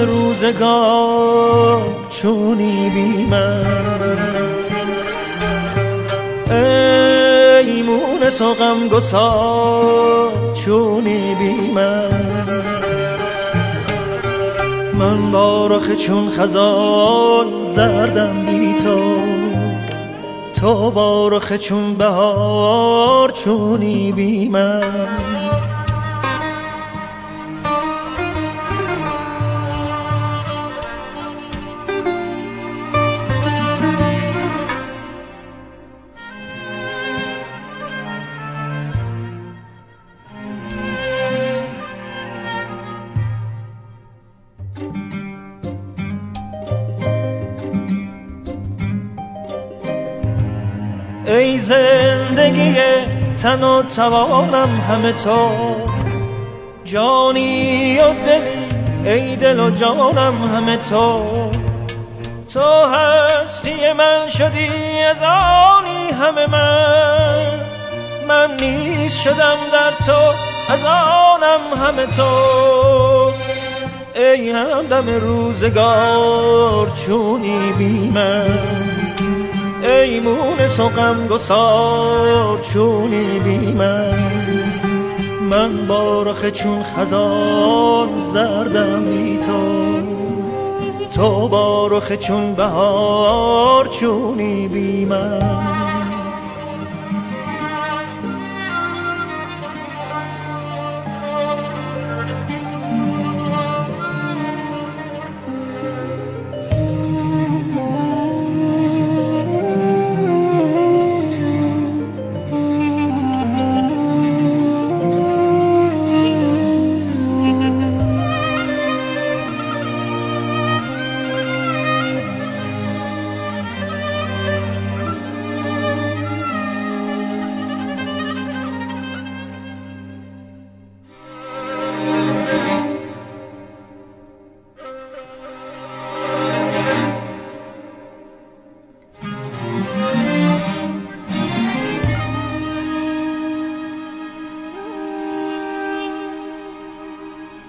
روزگار چونی بی من، ای مونس و غمگسار چونی بی من با رخ چون خزان زردم بی تو با رخ چون بهار چونی بی من. ای زندگی تن و توانم همه تو، جانی و دلی ای دل و جانم همه تو. تو هستی من شدی از آنی همه من نیز شدم در تو از آنم همه تو. ای همدم روزگار چونی بی من، ای مونس و غمگسار چونی بی من با رخ چون خزان زردم بی تو با رخ چون بهار چونی بی من.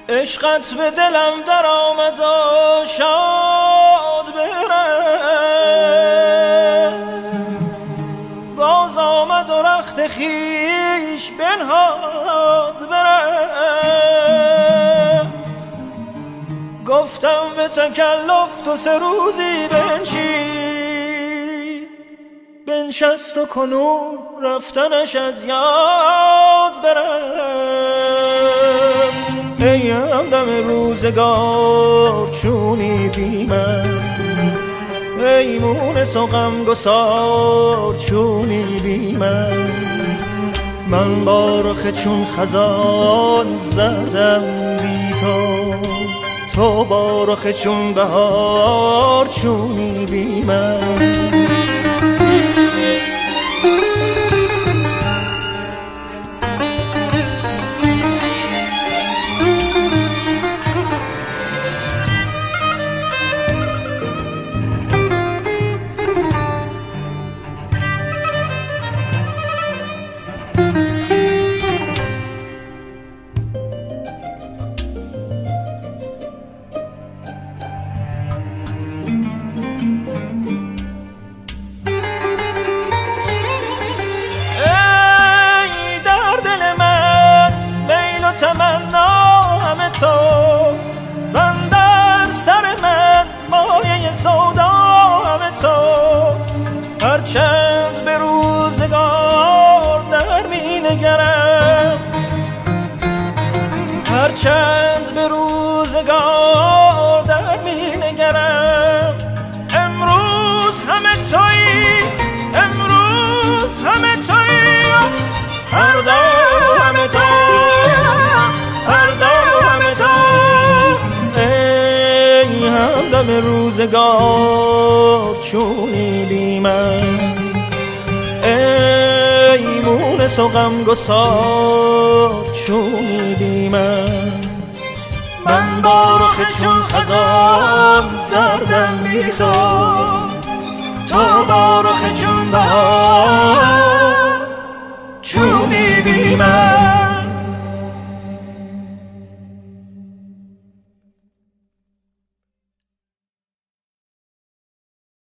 عشقت به دلم در آمد و شاد برفت، باز آمد و رخت خویش بنهاد برفت. گفتم به تکلف تو 3 روزی بنشست و کنون رفتنش از یاد برفت. ای همدم روزگار چونی بی من، ای مونس و غمگسار چونی بی من با رخ چون خزان زردم بی تو با رخ چون بهار چونی بی من. بندر سر من مایه سودا همه تو، هرچند به روزگار در می نگرم، هرچند به روزگار در می نگرم. امروز همه تویی، امروز همه تویی، فردا همه تو، فردا همه تو. ای همدم روزگار چونی بی من، ای مونس و غمگسار چونی بی من با رخ چون خزان زردم بی تو